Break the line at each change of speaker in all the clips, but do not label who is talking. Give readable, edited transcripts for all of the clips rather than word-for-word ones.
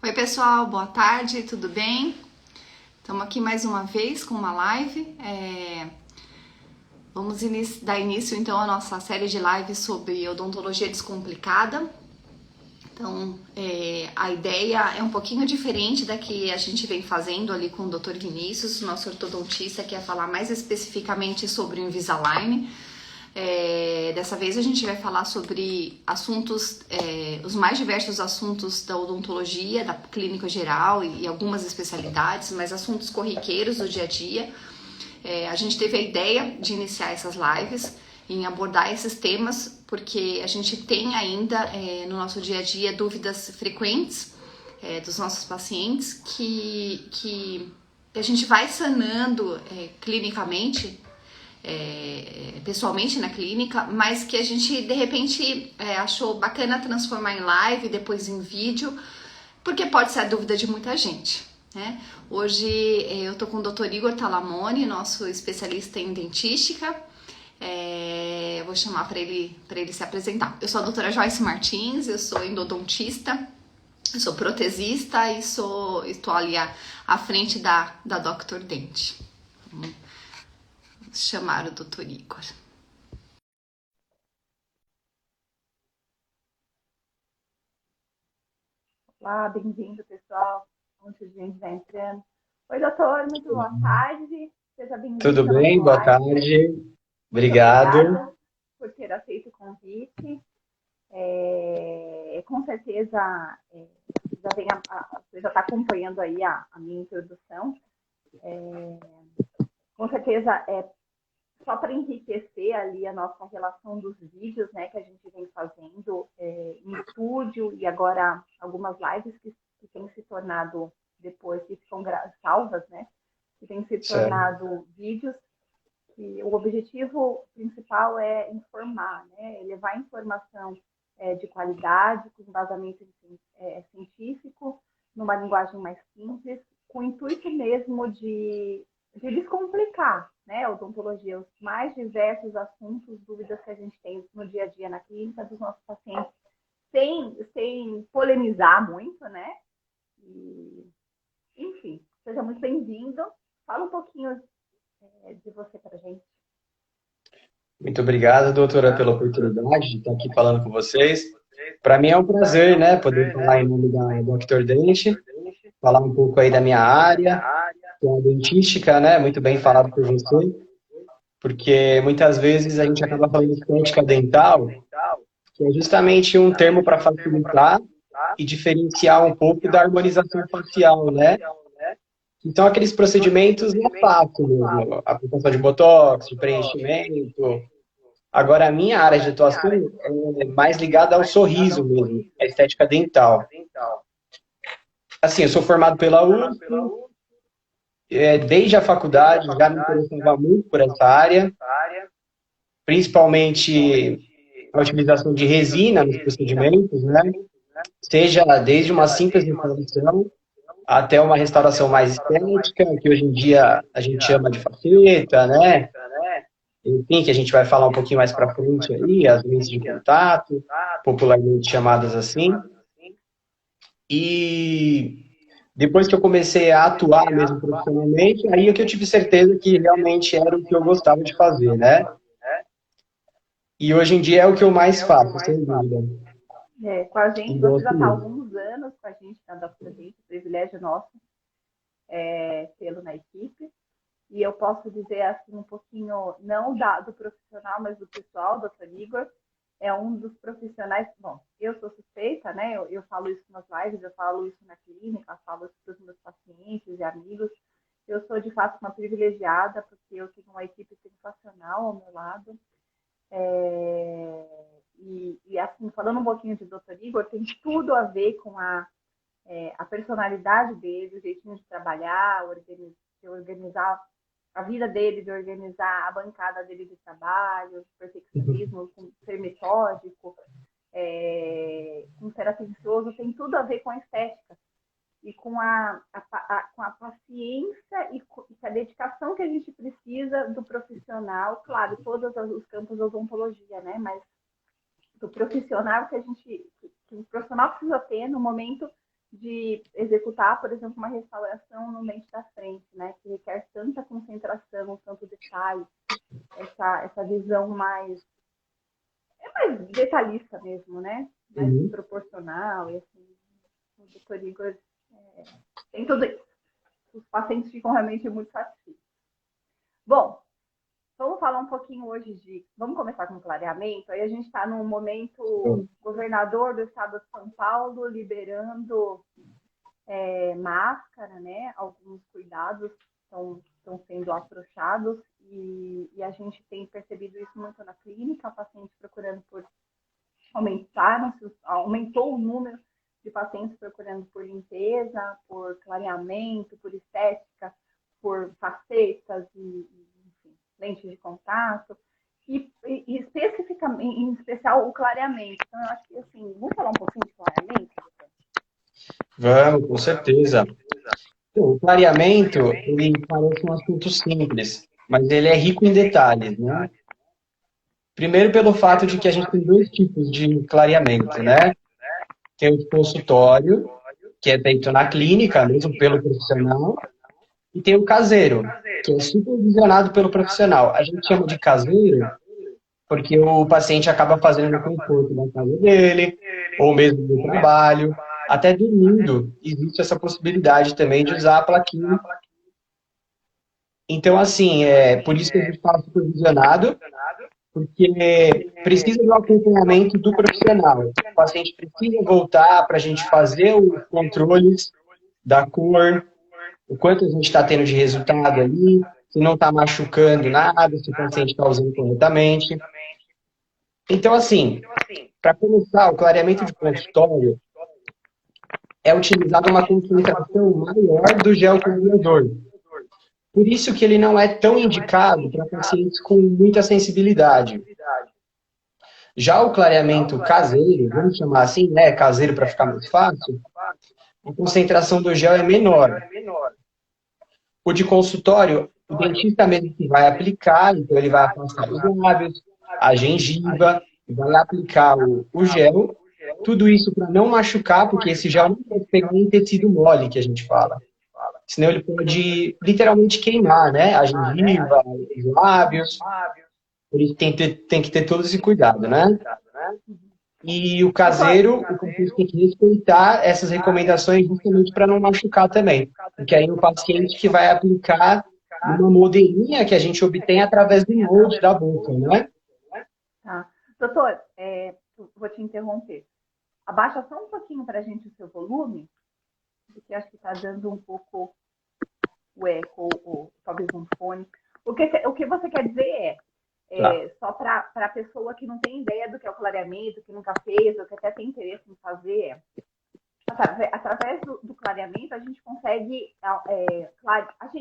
Oi, pessoal, boa tarde, tudo bem? Estamos aqui mais uma vez com uma live. Vamos dar início então à nossa série de lives sobre odontologia descomplicada. Então, a ideia é um pouquinho diferente da que a gente vem fazendo ali com o Dr. Vinícius, nosso ortodontista, que é falar mais especificamente sobre o Invisalign. Dessa vez a gente vai falar sobre assuntos, os mais diversos assuntos da odontologia, da clínica geral e algumas especialidades, mas assuntos corriqueiros do dia a dia. A gente teve a ideia de iniciar essas lives em abordar esses temas, porque a gente tem ainda no nosso dia a dia dúvidas frequentes dos nossos pacientes que a gente vai sanando clinicamente, pessoalmente na clínica, mas que a gente de repente achou bacana transformar em live, depois em vídeo, porque pode ser a dúvida de muita gente, né? Hoje eu tô com o Dr. Igor Talamone, nosso especialista em dentística. Eu vou chamar para ele se apresentar. Eu sou a doutora Joyce Martins, eu sou endodontista, eu sou protesista e estou ali à frente da Dr. Dente. Vamos chamar o Dr. Igor.
Olá, bem-vindo, pessoal. Muita gente já entrando. Oi, doutor, muito boa tarde. Seja
Tudo
bem-vindo à nossa
bem? Boa
live.
tarde.
Muito
Obrigado.
obrigada por ter aceito o convite. Com certeza, você já está acompanhando aí a minha introdução. Com certeza, só para enriquecer ali a nossa relação dos vídeos, né, que a gente vem fazendo em estúdio e agora algumas lives que têm se tornado depois, que ficam salvas, né, que têm se
Certo.
tornado vídeos, que o objetivo principal é informar, né, levar informação de qualidade, com embasamento científico, numa linguagem mais simples, com o intuito mesmo de descomplicar, né, a odontologia, os mais diversos assuntos, dúvidas que a gente tem no dia a dia na clínica dos nossos pacientes, sem polemizar muito, né? E, enfim, seja muito bem-vindo. Fala um pouquinho de você para a gente.
Muito obrigado, doutora, pela oportunidade de estar aqui falando com vocês. Para mim é um prazer, né, poder falar em nome da Dr. Dente, falar um pouco aí da minha área, que é a dentística, né, muito bem falado por você, porque muitas vezes a gente acaba falando de estética dental, que é justamente um termo para facilitar e diferenciar um pouco da harmonização facial, né? Então, aqueles procedimentos não é fácil mesmo. Aplicação de botox, de preenchimento. Agora, a minha área de atuação é mais ligada ao sorriso mesmo, a estética dental. Assim, eu sou formado pela USP, desde a faculdade já me interessava muito por essa área, principalmente a utilização de resina nos procedimentos, né? Seja desde uma simples restauração até uma restauração mais estética, que hoje em dia a gente chama de faceta, né? Enfim, que a gente vai falar um pouquinho mais para frente aí, as lentes de contato, popularmente chamadas assim. E depois que eu comecei a atuar mesmo profissionalmente, aí é que eu tive certeza que realmente era o que eu gostava de fazer, né? E hoje em dia é o que eu mais faço, sem dúvida.
Com a gente,
E
você já
gosto
está há
muito.
alguns anos com a gente na Dr. Dente, o privilégio nosso tê-lo na equipe. E eu posso dizer assim um pouquinho, não do profissional, mas do pessoal, doutor Igor, é um dos profissionais, bom, eu sou suspeita, né, eu falo isso nas lives, eu falo isso na clínica, eu falo isso para os meus pacientes e amigos, eu sou de fato uma privilegiada, porque eu tenho uma equipe sensacional ao meu lado, e assim, falando um pouquinho de doutor Igor, tem tudo a ver com a personalidade dele, o jeitinho de trabalhar, de organizar a vida dele, de organizar a bancada dele de trabalho, de perfeccionismo, com ser metódico, com ser atencioso, tem tudo a ver com a estética e com com a paciência e com a dedicação que a gente precisa do profissional, claro, todos os campos da odontologia, né? Mas do profissional que o profissional precisa ter no momento de executar, por exemplo, uma restauração no dente da frente, né? Que requer tanta concentração, tanto detalhe, essa visão mais detalhista mesmo, né? Mais
Uhum.
proporcional, e assim, o Dr. Igor tem tudo isso. Os pacientes ficam realmente muito satisfeitos. Bom, vamos falar um pouquinho hoje de. Vamos começar com o clareamento. Aí a gente está num momento, governador do estado de São Paulo liberando máscara, né? Alguns cuidados estão sendo afrouxados e a gente tem percebido isso muito na clínica, pacientes procurando por aumentou o número de pacientes procurando por limpeza, por clareamento, por estética, por facetas enfim, lentes de contato. E especificamente, em especial, o clareamento. Então, eu acho que, assim, vamos falar um pouquinho de clareamento?
Vamos, com certeza. O clareamento, ele parece um assunto simples, mas ele é rico em detalhes, né? Primeiro pelo fato de que a gente tem dois tipos de clareamento, né? Tem o consultório, que é feito na clínica, mesmo pelo profissional, e tem o caseiro, que é supervisionado pelo profissional. A gente chama de caseiro porque o paciente acaba fazendo no conforto da casa dele, ou mesmo do trabalho, até dormindo. Existe essa possibilidade também de usar a plaquinha. Então, assim, por isso que a gente fala supervisionado, porque precisa do acompanhamento do profissional. O paciente precisa voltar para a gente fazer os controles da cor, o quanto a gente está tendo de resultado ali, se não está machucando nada, se o paciente está usando corretamente. Então, assim, para começar, o clareamento de consultório é utilizado uma concentração maior do gel clareador. Por isso que ele não é tão indicado para pacientes com muita sensibilidade. Já o clareamento caseiro, vamos chamar assim, né, caseiro para ficar mais fácil, a concentração do gel é menor. O de consultório, o dentista mesmo que vai aplicar, então ele vai afastar os lábios, a gengiva, vai aplicar o gel, tudo isso para não machucar, porque esse gel não pode pegar em tecido mole, que a gente fala. Senão ele pode literalmente queimar, né? A gengiva, os lábios. Por isso tem que ter todo esse cuidado, né? E o
Doutor,
caseiro, o paciente tem que respeitar essas recomendações justamente para não machucar também. Porque aí o paciente que vai aplicar uma modelinha que a gente obtém através do molde da boca, né?
tá. Doutor, vou te interromper. Abaixa só um pouquinho para a gente o seu volume, porque acho que está dando um pouco o eco, ou talvez um fone. O que você quer dizer
Tá.
só para a pessoa que não tem ideia do que é o clareamento, que nunca fez, ou que até tem interesse em fazer, através do clareamento a gente consegue, assim,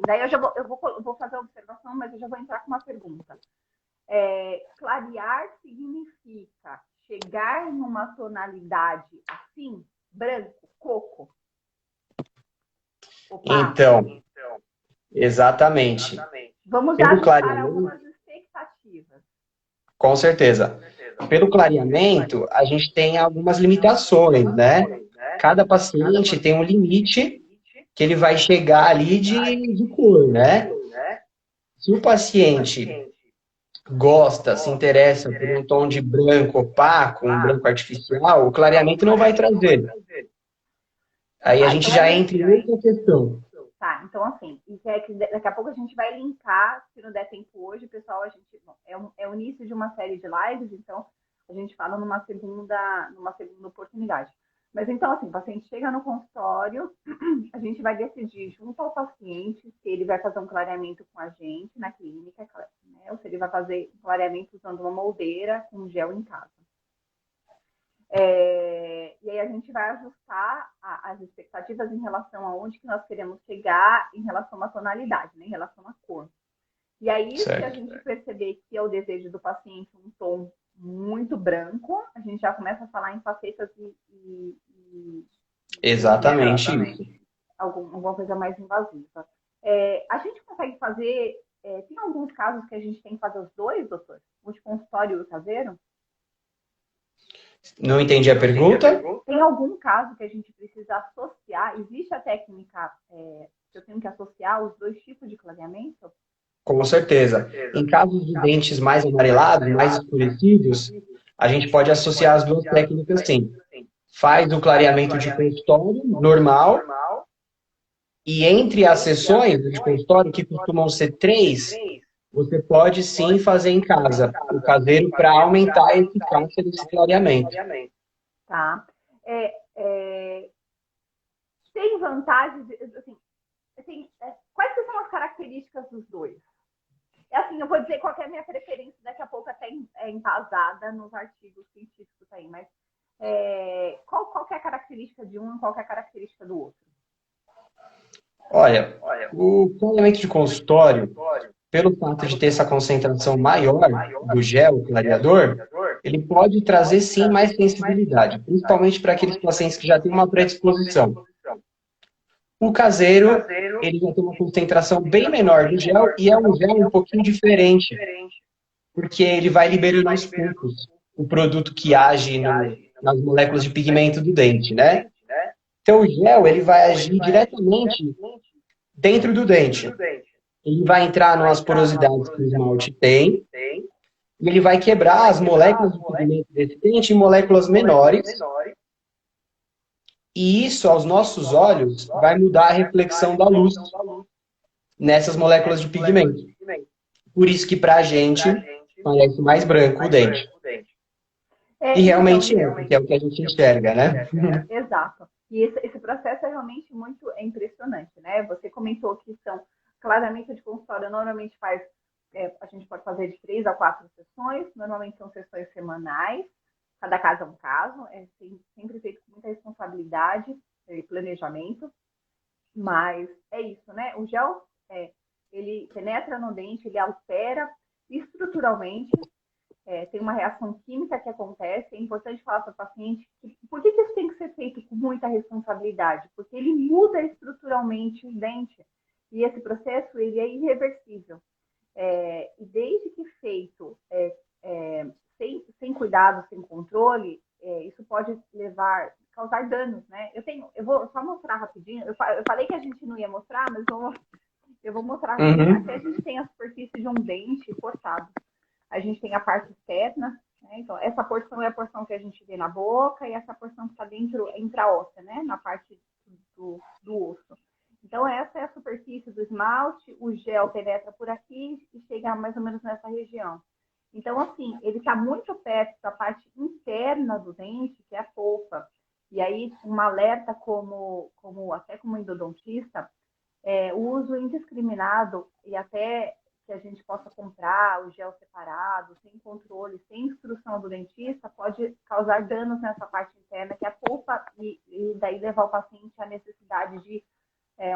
daí eu vou fazer a observação, mas eu já vou entrar com uma pergunta. Clarear significa chegar numa tonalidade assim, branco, coco, opaco.
Então, exatamente.
Vamos já
Pelo
ajustar
clareamento,
algumas expectativas.
com certeza. Pelo clareamento, a gente tem algumas limitações, né? Cada paciente tem um limite que ele vai chegar ali de cor, né? Se o paciente gosta, se interessa por um tom de branco opaco, um branco artificial, o clareamento não vai trazer. Aí a
Tá,
gente
então
já entra em outra questão.
Tá, então assim, isso é que daqui a pouco a gente vai linkar, se não der tempo hoje, pessoal, é o início de uma série de lives, então a gente fala numa segunda oportunidade. Mas então, assim, o paciente chega no consultório, a gente vai decidir junto ao paciente se ele vai fazer um clareamento com a gente na clínica, né, ou se ele vai fazer um clareamento usando uma moldeira com gel em casa. E aí a gente vai ajustar as expectativas em relação a onde que nós queremos chegar em relação à tonalidade, né, em relação à cor. E aí, se a gente perceber que é o desejo do paciente um tom muito branco, a gente já começa a falar em facetas
Exatamente isso.
alguma coisa mais invasiva. A gente consegue fazer... tem alguns casos que a gente tem que fazer os dois, doutor? O de consultório e o caseiro?
Não entendi a pergunta.
Tem algum caso que a gente precisa associar? Existe a técnica que eu tenho que associar os dois tipos de clareamento?
Com certeza. Em casos de dentes mais amarelados, mais escurecidos, a gente pode associar as duas técnicas, sim. Faz o clareamento de consultório normal, e entre as sessões de consultório, que costumam ser 3, você pode sim fazer em casa, o caseiro, para aumentar a eficácia desse clareamento.
Tá. Tem vantagens, assim, quais que são as características dos dois? Assim, eu vou dizer qual que é a minha preferência, daqui a pouco até embasada nos artigos científicos aí, mas qual que é a característica de um e qual que é a característica do outro?
Olha, o clareamento de consultório, pelo fato de ter essa concentração maior do gel clareador, ele pode trazer sim mais sensibilidade, principalmente para aqueles pacientes que já têm uma predisposição. O caseiro, ele já tem uma concentração bem menor do gel e é um gel um pouquinho diferente, porque ele vai liberando aos poucos o produto que age nas moléculas de pigmento do dente, né? Então o gel, ele vai agir diretamente dentro do dente. Ele vai entrar nas porosidades que o esmalte tem, e ele vai quebrar as moléculas de pigmento desse dente em moléculas menores. E isso, aos nossos olhos, vai mudar a reflexão da luz nessas moléculas de pigmento. Por isso que pra gente parece mais branco o dente. E realmente
então,
porque é o que a gente enxerga, né?
Exato. E esse processo é realmente muito impressionante, né? Você comentou que são clareamento de consultório, normalmente a gente pode fazer de 3 a 4 sessões, normalmente são sessões semanais, cada caso é um caso, é sempre feito com muita responsabilidade e planejamento, mas é isso, né? O gel, ele penetra no dente, ele altera estruturalmente, tem uma reação química que acontece, é importante falar para o paciente por que isso tem que ser feito com muita responsabilidade? Porque ele muda estruturalmente o dente, e esse processo ele é irreversível. E desde que feito sem cuidado, sem controle, isso pode causar danos, né? Eu vou só mostrar rapidinho. Eu falei que a gente não ia mostrar, mas eu vou mostrar. Aqui a gente tem a superfície de um dente cortado. A gente tem a parte externa, né? Então, essa porção é a porção que a gente vê na boca e essa porção que está dentro, intraóssea, né? Na parte do osso. Então, essa é a superfície do esmalte, o gel penetra por aqui e chega mais ou menos nessa região. Então, assim, ele está muito perto da parte interna do dente, que é a polpa. E aí, um alerta até como endodontista, o uso indiscriminado e até que a gente possa comprar o gel separado, sem controle, sem instrução do dentista, pode causar danos nessa parte interna, que é a polpa, e daí levar o paciente à necessidade de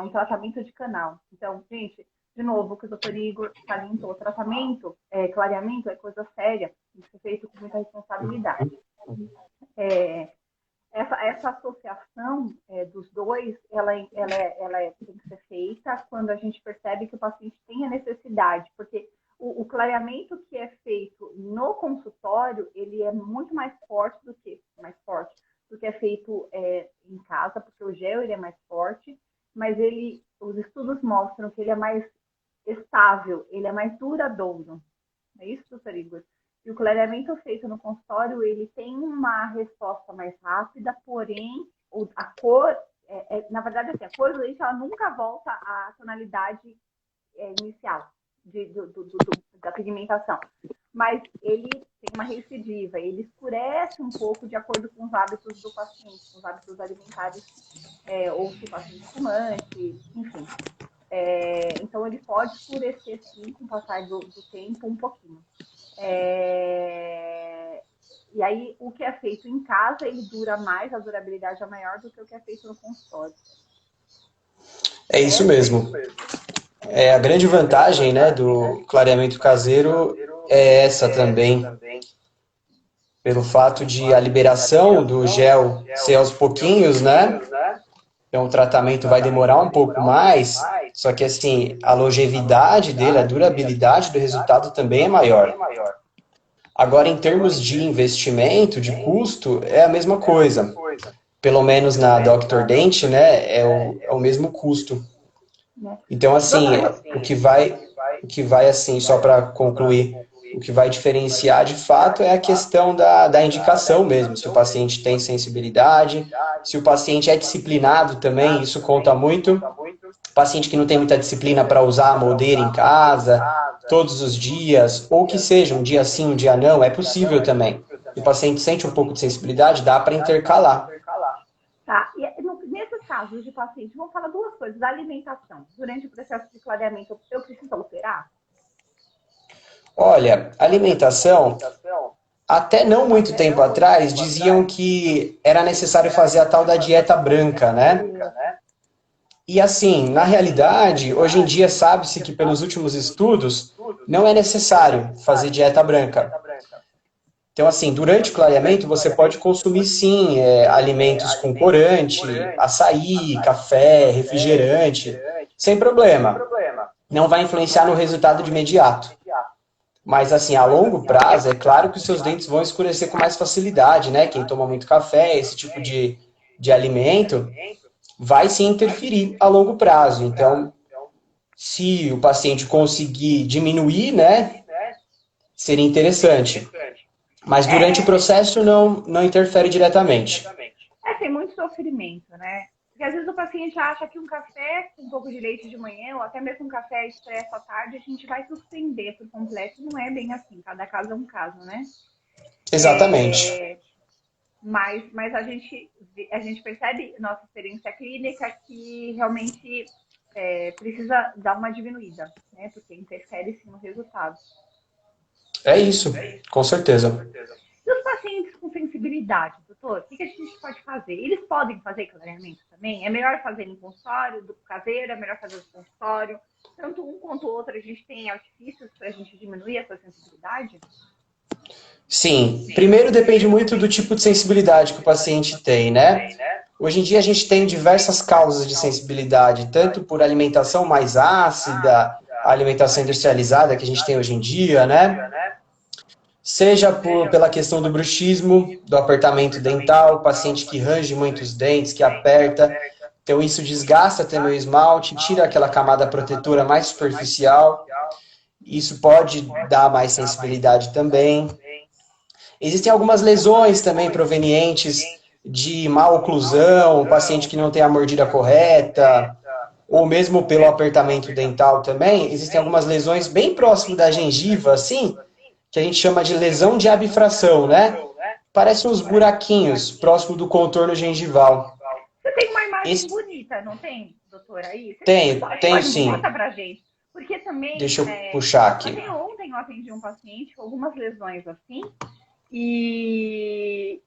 um tratamento de canal. Então, gente, de novo, o que o doutor Igor salientou, tratamento, clareamento é coisa séria, tem que ser feito com muita responsabilidade. Essa associação dos dois, ela tem que ser feita quando a gente percebe que o paciente tem a necessidade, porque o clareamento que é feito no consultório, ele é muito mais forte do que é feito em casa, porque o gel ele é mais forte, mas os estudos mostram que ele é mais estável, ele é mais duradouro. É isso, doutor Igor? E o clareamento feito no consultório, ele tem uma resposta mais rápida, porém, a cor, na verdade, assim, a cor do leite, ela nunca volta à tonalidade inicial da pigmentação. Mas ele tem uma recidiva, ele escurece um pouco de acordo com os hábitos do paciente, com os hábitos alimentares, ou se o paciente é fumante, enfim. Então, ele pode escurecer, sim, com o passar do tempo, um pouquinho. E aí, o que é feito em casa, ele dura mais, a durabilidade é maior do que o que é feito no consultório.
É isso mesmo. A grande vantagem, né, do clareamento caseiro é essa também. Pelo fato de a liberação do gel ser aos pouquinhos, né? Então o tratamento vai demorar um pouco mais, só que assim, a longevidade dele, a durabilidade do resultado também é maior. Agora, em termos de investimento, de custo, é a mesma coisa. Pelo menos na Dr. Dent, né, é o mesmo custo.
né?
Então, assim,
Doutor,
o que vai assim, só para concluir, o que vai diferenciar de fato é a questão da indicação mesmo, se o paciente tem sensibilidade, se o paciente é disciplinado também, isso conta muito. Paciente que não tem muita disciplina para usar a moldeira em casa, todos os dias, ou que seja um dia sim, um dia não, é possível também. Se o paciente sente um pouco de sensibilidade, dá para intercalar.
tá. E nesses casos de paciente, vamos falar duas coisas. A alimentação. Durante o processo de clareamento, eu preciso alterar?
Olha, alimentação, até não muito tempo atrás, diziam que era necessário fazer a tal da dieta branca, né? E assim, na realidade, hoje em dia sabe-se que pelos últimos estudos, não é necessário fazer dieta branca. Então, assim, durante o clareamento, você pode consumir, sim, alimentos com corante, açaí, café, refrigerante, sem problema. Não vai influenciar no resultado de imediato. Mas, assim, a longo prazo, é claro que os seus dentes vão escurecer com mais facilidade, né? Quem toma muito café, esse tipo de alimento, vai sim interferir a longo prazo. Então, se o paciente conseguir diminuir, né, seria interessante. Mas durante o processo não interfere diretamente.
Tem muito sofrimento, né? Porque às vezes o paciente acha que um café com um pouco de leite de manhã, ou até mesmo um café expresso à tarde, a gente vai suspender por completo. Não é bem assim, cada caso é um caso, né?
Exatamente.
Mas a gente percebe, nossa experiência clínica, que realmente precisa dar uma diminuída, né? Porque interfere sim no resultado.
É isso, com certeza.
E os pacientes com sensibilidade, doutor, o que a gente pode fazer? Eles podem fazer clareamento também? É melhor fazer em consultório do caseiro? É melhor fazer no consultório? Tanto um quanto o outro, a gente tem artifícios para a gente diminuir essa sensibilidade?
Sim, primeiro depende muito do tipo de sensibilidade que o paciente tem, né? Hoje em dia a gente tem diversas causas de sensibilidade, tanto por alimentação mais ácida, a alimentação industrializada que a gente tem hoje em dia, né? Seja pela questão do bruxismo, do apertamento dental, paciente que range muito os dentes, que aperta. Então isso desgasta também o esmalte, tira aquela camada protetora mais superficial. Isso pode dar mais sensibilidade também. Existem algumas lesões também provenientes de má oclusão, paciente que não tem a mordida correta, ou mesmo pelo apertamento dental também. Existem algumas lesões bem próximo da gengiva, assim, que a gente chama de lesão de abfração, né? Parece uns buraquinhos próximo do contorno gengival.
Você tem uma imagem bonita, não tem, doutora? Aí?
Tenho sim.
Mostra pra gente. Porque também,
Deixa eu puxar aqui.
ontem eu atendi um paciente com algumas lesões assim, e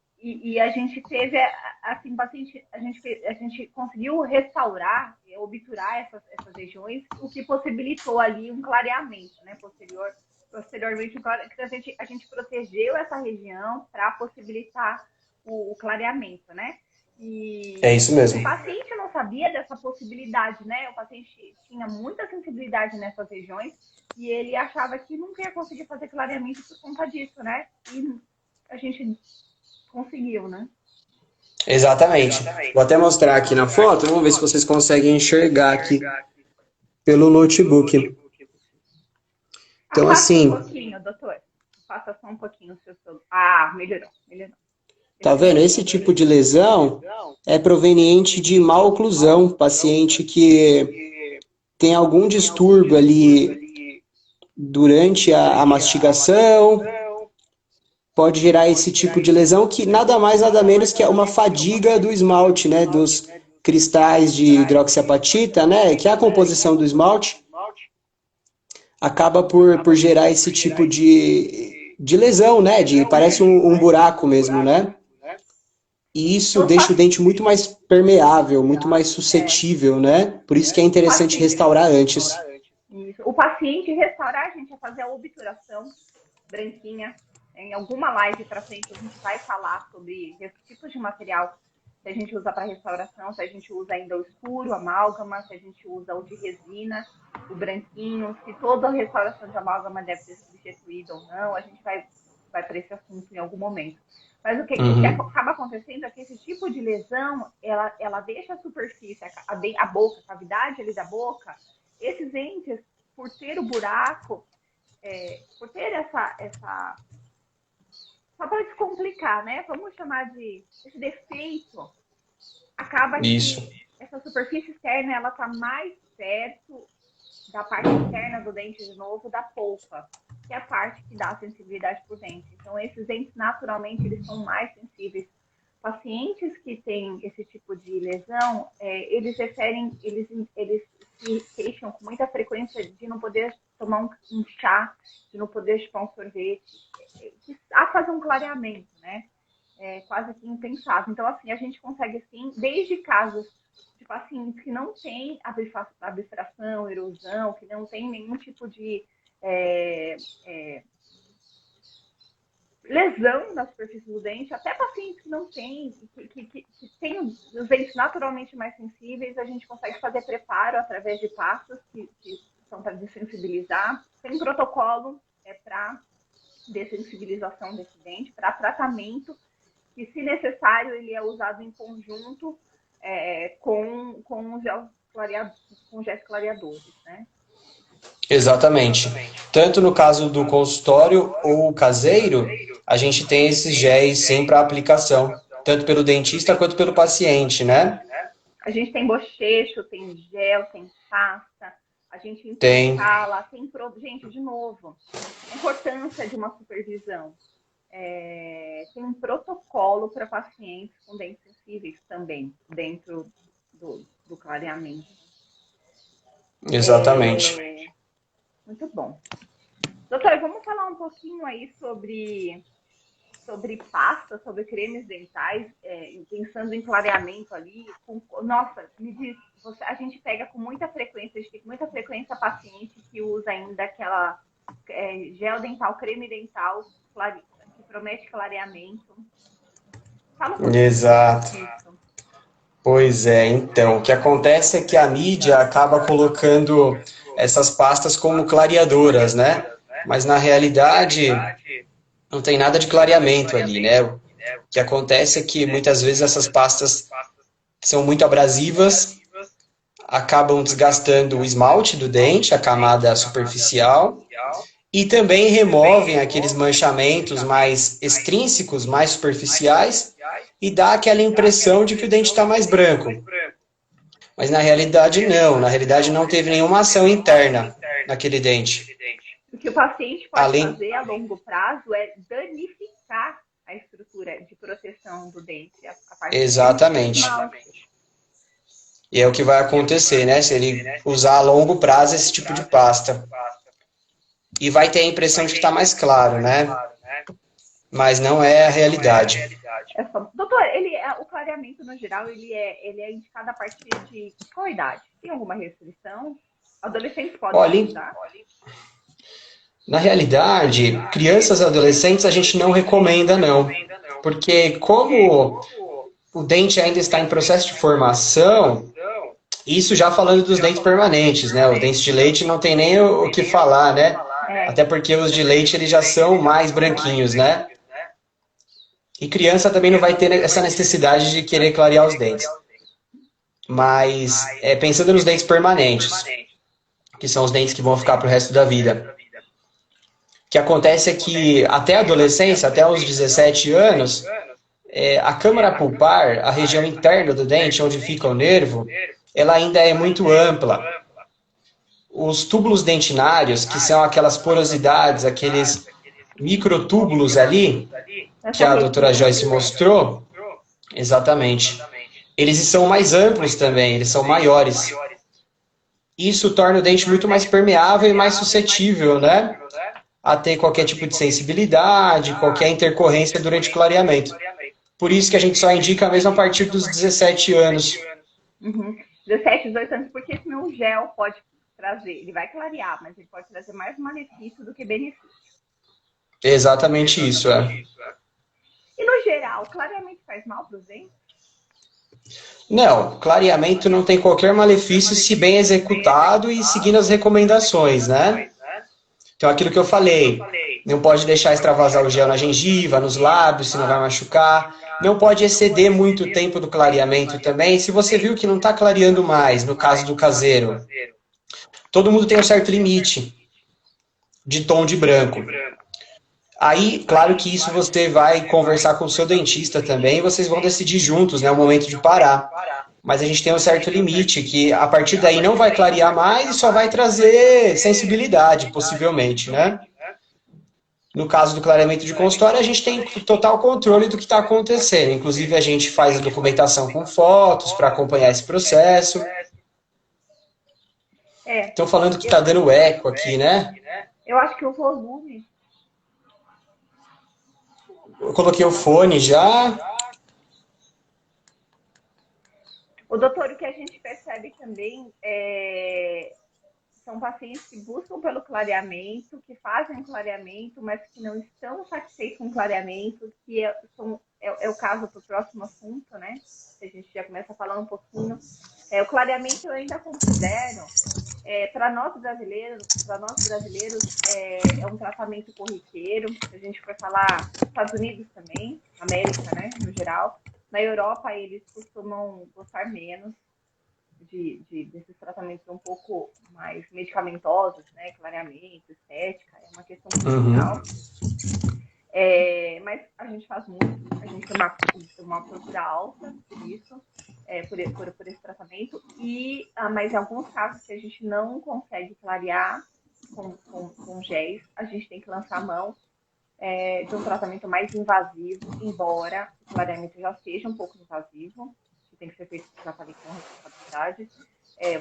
a gente teve, assim, paciente, a gente conseguiu restaurar, obturar essas regiões, o que possibilitou ali um clareamento, né, posteriormente, a gente protegeu essa região para possibilitar o clareamento, né? E
é isso mesmo.
O paciente não sabia dessa possibilidade, né? O paciente tinha muita sensibilidade nessas regiões e ele achava que nunca ia conseguir fazer clareamento por conta disso, né? E a gente conseguiu, né?
Exatamente. Vou até mostrar aqui na foto, vamos ver se vocês conseguem enxergar aqui pelo notebook. Então, assim...
um pouquinho, doutor. Faça só um pouquinho o seu... melhorou.
Tá vendo? Esse tipo de lesão é proveniente de má oclusão, paciente que tem algum distúrbio ali durante a mastigação, pode gerar esse tipo de lesão que nada mais, nada menos que é uma fadiga do esmalte, né? Dos cristais de hidroxiapatita, né? Que é a composição do esmalte, acaba por gerar esse tipo de lesão, né? Parece um buraco mesmo, né? E isso deixa o dente muito mais permeável, muito mais suscetível, né? Por isso que é interessante restaurar antes.
Isso. O paciente restaurar, a gente vai fazer a obturação branquinha. Em alguma live para frente a gente vai falar sobre esses tipos de material que a gente usa para restauração, se a gente usa ainda o escuro, amálgama, se a gente usa o de resina, o branquinho, se toda a restauração de amálgama deve ser substituída ou não. A gente vai vai para esse assunto em algum momento. Mas o que acaba acontecendo é que esse tipo de lesão, ela deixa a superfície, a boca, a cavidade ali da boca, esses entes, por ter o buraco, por ter essa só para descomplicar, né? Vamos chamar de esse defeito, acaba que essa superfície externa, ela tá mais perto da parte interna do dente, de novo, da polpa, que é a parte que dá sensibilidade para o dente. Então, esses dentes, naturalmente, eles são mais sensíveis. Pacientes que têm esse tipo de lesão, eles se queixam com muita frequência de não poder tomar um chá, de não poder chupar um sorvete, a fazer um clareamento, né? Quase que impensável. Então, assim, a gente consegue, sim, desde casos de pacientes que não têm abstração, erosão, que não tem nenhum tipo de lesão na superfície do dente, até pacientes que não têm, que têm os dentes naturalmente mais sensíveis, a gente consegue fazer preparo através de pastas que são para desensibilizar. Tem um protocolo para dessensibilização desse dente, para tratamento, que, se necessário, ele é usado em conjunto com géis clareadores, né?
Exatamente. Tanto no caso do consultório ou caseiro, a gente tem esses géis sim para aplicação, tanto pelo dentista quanto pelo paciente, né?
A gente tem bochecho, tem gel, tem pasta, a gente intercala, tem gente, de novo, a importância de uma supervisão. Tem um protocolo para pacientes com dentes sensíveis também, dentro do clareamento.
Exatamente.
Muito bom. Doutora, vamos falar um pouquinho aí sobre pasta, sobre cremes dentais, pensando em clareamento ali. Nossa, me diz, a gente pega com muita frequência, a gente tem com muita frequência paciente que usa ainda aquela gel dental, creme dental, que promete clareamento. Fala um pouquinho.
Exato. Pois é, então, o que acontece é que a mídia acaba colocando essas pastas como clareadoras, né? Mas na realidade não tem nada de clareamento ali, né? O que acontece é que muitas vezes essas pastas são muito abrasivas, acabam desgastando o esmalte do dente, a camada superficial, e também removem aqueles manchamentos mais extrínsecos, mais superficiais, e dá aquela impressão de que o dente está mais branco. Mas na realidade não teve nenhuma ação interna naquele dente.
O que o paciente pode fazer a longo prazo é danificar a estrutura de proteção do dente.
Exatamente. E é o que vai acontecer, né? Se ele usar a longo prazo esse tipo de pasta. E vai ter a impressão de que está mais claro, né? Mas não é a realidade.
Doutor, o clareamento, no geral, ele é indicado a partir de qual idade? Tem alguma restrição? Adolescentes podem usar?
Na realidade, crianças e adolescentes a gente não recomenda, não. Porque como o dente ainda está em processo de formação, isso já falando dos dentes permanentes, né? Os dentes de leite não tem nem o que falar, né? Até porque os de leite eles já são mais branquinhos, né? E criança também não vai ter essa necessidade de querer clarear os dentes. Mas, pensando nos dentes permanentes, que são os dentes que vão ficar para o resto da vida. O que acontece é que até a adolescência, até os 17 anos, a câmara pulpar, a região interna do dente, onde fica o nervo, ela ainda é muito ampla. Os túbulos dentinários, que são aquelas porosidades, aqueles microtúbulos ali, que a doutora Joyce mostrou, exatamente, eles são mais amplos também, eles são maiores. Isso torna o dente muito mais permeável e mais suscetível, né? A ter qualquer tipo de sensibilidade, qualquer intercorrência durante o clareamento. Por isso que a gente só indica mesmo a partir dos 17 anos.
17, 18 anos, porque senão o gel pode trazer, ele vai clarear, mas ele pode trazer mais malefício do que benefício.
Exatamente isso,
E no geral, clareamento faz mal para os dentes?
Não, clareamento não tem qualquer malefício se bem executado e seguindo as recomendações, né? Então, aquilo que eu falei, Não pode deixar extravasar o gel na gengiva, nos lábios, senão vai machucar. Não pode exceder muito o tempo do clareamento também. Se você viu que não está clareando mais, no caso do caseiro, todo mundo tem um certo limite de tom de branco. Aí, claro que isso você vai conversar com o seu dentista também, e vocês vão decidir juntos, né, o momento de parar. Mas a gente tem um certo limite, que a partir daí não vai clarear mais e só vai trazer sensibilidade, possivelmente, né? No caso do clareamento de consultório, a gente tem total controle do que está acontecendo. Inclusive, a gente faz a documentação com fotos para acompanhar esse processo. Estão falando que está dando eco aqui, né?
Eu acho que o volume...
Eu coloquei o fone já.
O doutor, o que a gente percebe também são pacientes que buscam pelo clareamento, que fazem clareamento, mas que não estão satisfeitos com o clareamento, que é o caso do próximo assunto, né? A gente já começa a falar um pouquinho. O clareamento eu ainda considero, para nós brasileiros, é um tratamento corriqueiro. Se a gente for falar dos Estados Unidos também, América, né, no geral. Na Europa, eles costumam gostar menos desses tratamentos um pouco mais medicamentosos, né? Clareamento, estética, é uma questão cultural. Mas a gente faz muito, a gente tem uma procura alta por isso, por esse tratamento, mas em alguns casos que a gente não consegue clarear com géis, a gente tem que lançar a mão de um tratamento mais invasivo, embora o clareamento já seja um pouco invasivo, que tem que ser feito tratamento com responsabilidade.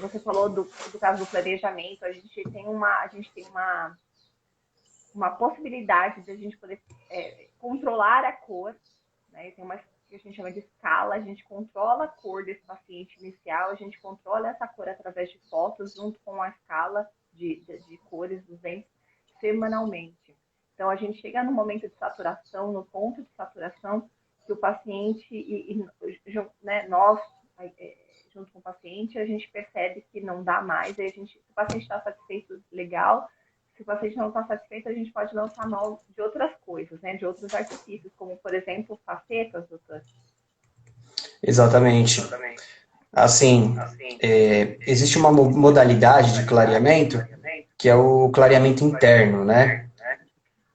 Você falou do caso do planejamento, a gente tem uma possibilidade de a gente poder controlar a cor, né? Tem uma que a gente chama de escala, a gente controla a cor desse paciente inicial, a gente controla essa cor através de fotos, junto com a escala de cores dos dentes, semanalmente. Então, a gente chega no momento de saturação, no ponto de saturação, que o paciente, né, nós, junto com o paciente, a gente percebe que não dá mais, aí se o paciente está satisfeito, legal. Se o paciente não está satisfeito, a gente pode lançar mão de outras coisas, né, de outros artifícios, como, por exemplo, facetas, doutor?
Exatamente. Assim, existe uma modalidade de clareamento, que é o clareamento interno, né?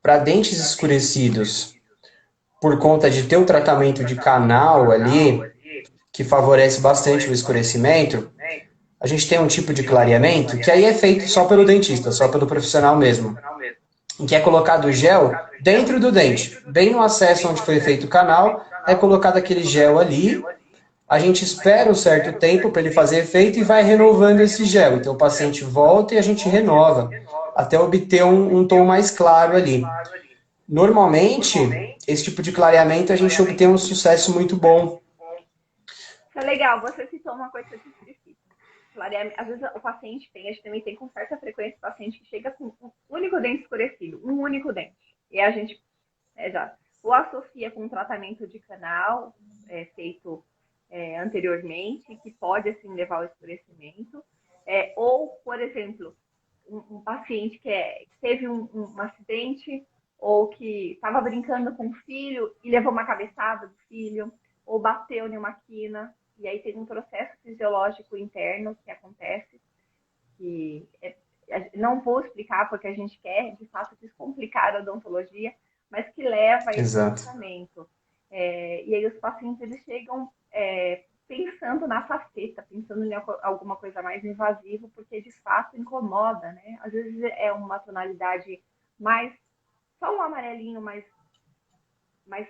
Para dentes escurecidos, por conta de ter o tratamento de canal ali, que favorece bastante o escurecimento, a gente tem um tipo de clareamento que aí é feito só pelo dentista, só pelo profissional mesmo, em que é colocado o gel dentro do dente, bem no acesso onde foi feito o canal, é colocado aquele gel ali, a gente espera um certo tempo para ele fazer efeito e vai renovando esse gel. Então o paciente volta e a gente renova, até obter um tom mais claro ali. Normalmente, esse tipo de clareamento a gente obtém um sucesso muito bom.
Isso é legal, você citou uma coisa específica. Às vezes o paciente a gente também tem com certa frequência o paciente que chega com um único dente escurecido, um único dente. E a gente já o associa com um tratamento de canal feito anteriormente, que pode assim levar ao escurecimento. Ou, por exemplo, um paciente que teve um acidente ou que estava brincando com o filho e levou uma cabeçada do filho, ou bateu em uma quina, e aí tem um processo fisiológico interno que acontece, que não vou explicar porque a gente quer, de fato, descomplicar a odontologia, mas que leva a esse tratamento. E aí os pacientes, eles chegam pensando na faceta, pensando em alguma coisa mais invasiva, porque de fato incomoda, né? Às vezes é uma tonalidade só um amarelinho mais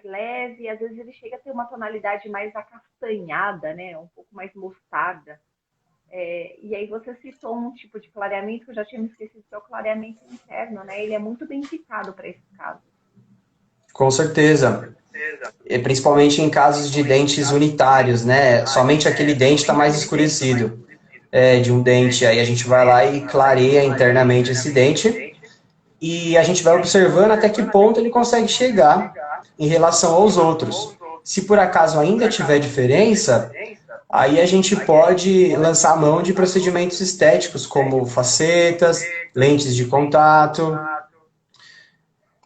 leve, às vezes ele chega a ter uma tonalidade mais acastanhada, né? Um pouco mais mostarda. E aí você citou um tipo de clareamento que eu já tinha me esquecido, que é o clareamento interno, né? Ele é muito bem indicado para esse caso.
Com certeza. E principalmente em casos de dentes unitários, né? Somente aquele dente está mais escurecido de um dente. Aí a gente vai lá e clareia internamente esse dente. E a gente vai observando até que ponto ele consegue chegar em relação aos outros. Se por acaso ainda tiver diferença, aí a gente pode lançar a mão de procedimentos estéticos, como facetas, lentes de contato.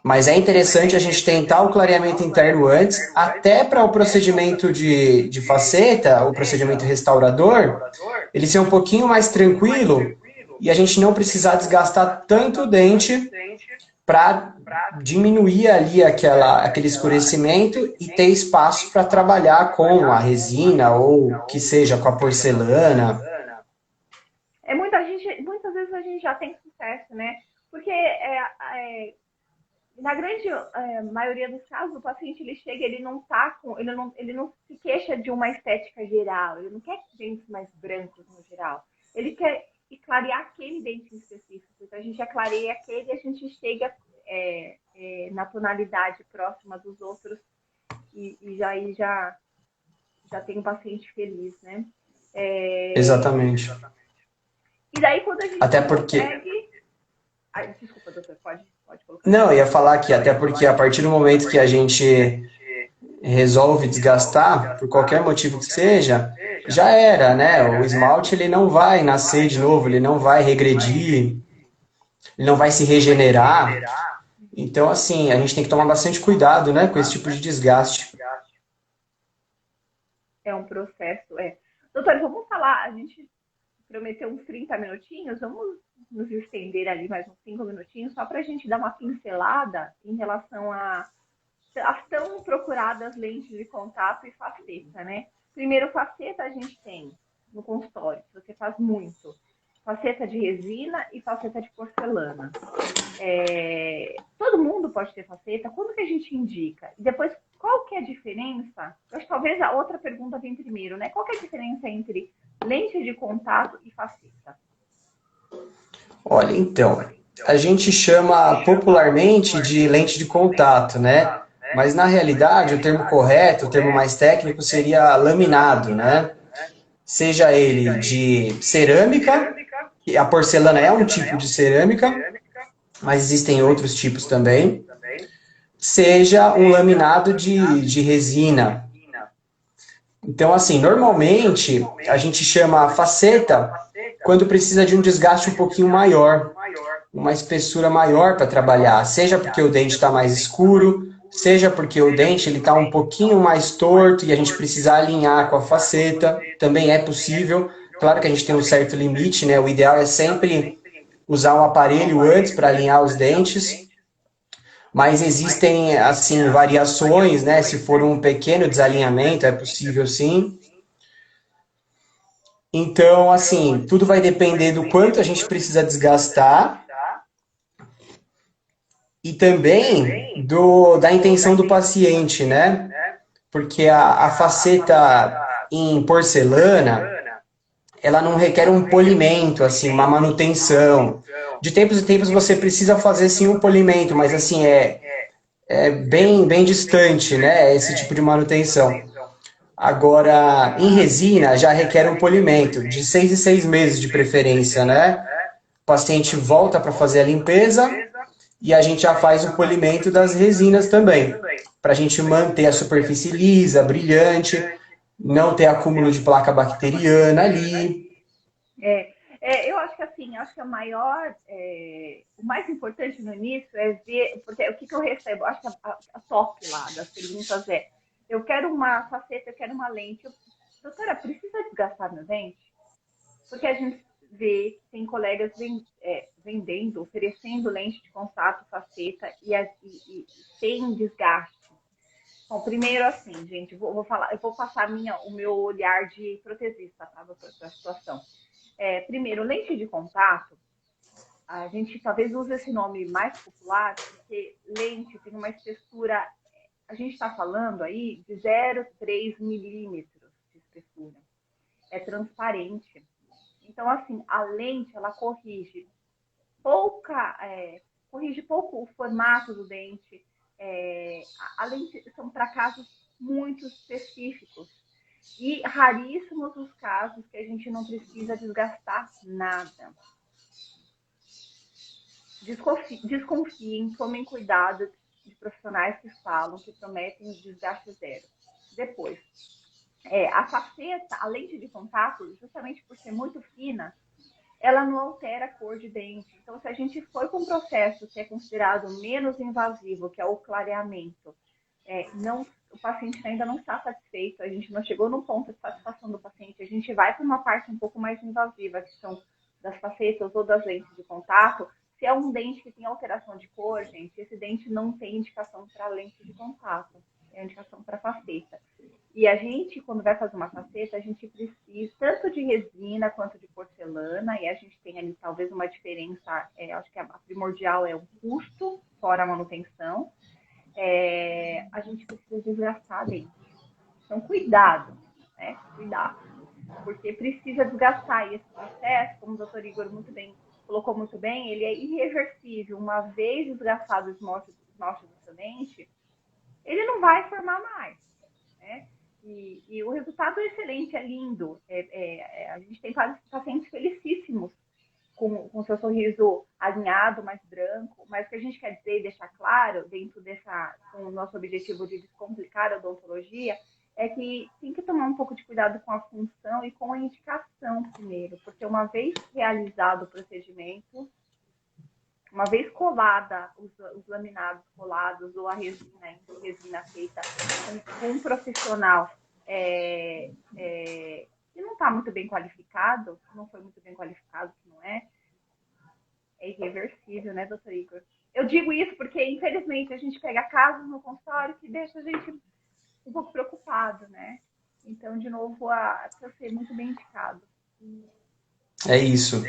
Mas é interessante a gente tentar o clareamento interno antes, até para o procedimento de faceta, o procedimento restaurador, ele ser um pouquinho mais tranquilo e a gente não precisar desgastar tanto o dente para diminuir ali aquele escurecimento e ter espaço para trabalhar com a resina ou que seja com a porcelana.
Muitas vezes a gente já tem sucesso, né? Porque na grande maioria dos casos, o paciente ele chega, ele não se queixa de uma estética geral, ele não quer dentes mais brancos no geral, ele quer clarear aquele dente em específico. Então a gente já clareia aquele e a gente chega na tonalidade próxima dos outros e já tem um paciente feliz, né?
Exatamente.
E daí quando a gente
até porque
consegue... desculpa, doutor, pode colocar.
Não, eu ia falar que até porque a partir do momento que a gente resolve desgastar, por qualquer motivo que seja, já era, né? O esmalte ele não vai nascer de novo, ele não vai regredir, ele não vai se regenerar. Então, assim, a gente tem que tomar bastante cuidado, né, com esse tipo de desgaste.
É um processo, Doutor, vamos falar, a gente prometeu uns 30 minutinhos, vamos nos estender ali mais uns 5 minutinhos, só para a gente dar uma pincelada em relação às tão procuradas lentes de contato e faceta, né? Primeiro, faceta a gente tem no consultório, que você faz muito. Faceta de resina e faceta de porcelana. Todo mundo pode ter faceta. Quando que a gente indica? E depois, qual que é a diferença? Eu acho que talvez a outra pergunta vem primeiro, né? Qual que é a diferença entre lente de contato e faceta?
Olha, então, a gente chama popularmente de lente de contato, né? Mas na realidade, o termo correto, o termo mais técnico seria laminado, né? Seja ele de cerâmica, que a porcelana é um tipo de cerâmica, mas existem outros tipos também. Seja um laminado de resina. Então, assim, normalmente a gente chama a faceta quando precisa de um desgaste um pouquinho maior, uma espessura maior para trabalhar, seja porque o dente está mais escuro, seja porque o dente está um pouquinho mais torto e a gente precisa alinhar com a faceta, também é possível. Claro que a gente tem um certo limite, né? O ideal é sempre usar um aparelho antes para alinhar os dentes, mas existem, assim, variações, né? Se for um pequeno desalinhamento, é possível sim. Então, assim, tudo vai depender do quanto a gente precisa desgastar e também da intenção do paciente, né? Porque a faceta em porcelana, ela não requer um polimento, assim, uma manutenção. De tempos em tempos você precisa fazer, sim, um polimento, mas, assim, é bem distante, né? Esse tipo de manutenção. Agora, em resina, já requer um polimento, de 6 em 6 meses de preferência, né? O paciente volta para fazer a limpeza e a gente já faz o polimento das resinas também, para a gente manter a superfície lisa, brilhante, não ter acúmulo de placa bacteriana ali.
Eu acho que assim, acho que o mais importante no início é ver, porque o que eu recebo, acho que a top lá das perguntas eu quero uma faceta, eu quero uma lente. Doutora, precisa desgastar meu dente? Porque a gente vê que tem colegas vendendo, oferecendo lente de contato, faceta e sem desgaste. Bom, primeiro assim, gente, eu vou passar o meu olhar de protesista, tá, doutora, para a situação. Primeiro, lente de contato, a gente talvez use esse nome mais popular, porque lente tem uma espessura, a gente está falando aí de 0,3 milímetros de espessura. É transparente. Então, assim, a lente, ela corrige pouco o formato do dente. A lente são para casos muito específicos. E raríssimos os casos que a gente não precisa desgastar nada. Desconfiem, tomem cuidado de profissionais que falam, que prometem desgaste zero. Depois, a faceta, a lente de contato, justamente por ser muito fina, ela não altera a cor de dente. Então, se a gente for com um processo que é considerado menos invasivo, que é o clareamento, o paciente ainda não está satisfeito, a gente não chegou no ponto de satisfação do paciente, a gente vai para uma parte um pouco mais invasiva, que são das facetas ou das lentes de contato. Se é um dente que tem alteração de cor, gente, esse dente não tem indicação para lente de contato, é indicação para faceta. E a gente, quando vai fazer uma faceta, a gente precisa tanto de resina quanto de porcelana, e a gente tem ali talvez uma diferença, acho que a primordial é o custo, fora a manutenção. A gente precisa desgastar dente. Então, cuidado, né? Cuidado. Porque precisa desgastar. E esse processo, como o doutor Igor colocou muito bem, ele é irreversível. Uma vez desgastado os nossos do seu dente, ele não vai formar mais, né? E o resultado é excelente, é lindo. A gente tem pacientes felicíssimos com o seu sorriso alinhado, mais branco, mas o que a gente quer dizer e deixar claro, dentro com o nosso objetivo de descomplicar a odontologia, é que tem que tomar um pouco de cuidado com a função e com a indicação primeiro, porque uma vez realizado o procedimento, uma vez colada, os laminados colados ou a resina feita com um profissional que não está muito bem qualificado, não foi muito bem qualificado, que não é irreversível, né, doutor Igor? Eu digo isso porque, infelizmente, a gente pega casos no consultório que deixa a gente um pouco preocupado, né? Então, de novo, precisa ser muito bem indicado.
É isso.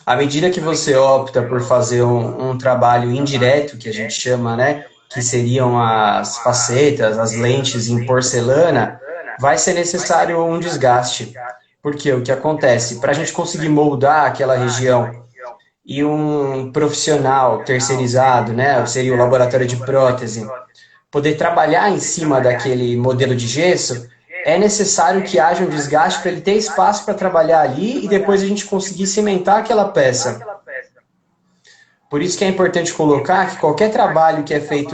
À medida que você opta por fazer um trabalho indireto, que a gente chama, né, que seriam as facetas, as lentes em porcelana, vai ser necessário um desgaste. Porque o que acontece? Para a gente conseguir moldar aquela região e um profissional terceirizado, né, seria o laboratório de prótese, poder trabalhar em cima daquele modelo de gesso, é necessário que haja um desgaste para ele ter espaço para trabalhar ali e depois a gente conseguir cimentar aquela peça. Por isso que é importante colocar que qualquer trabalho que é feito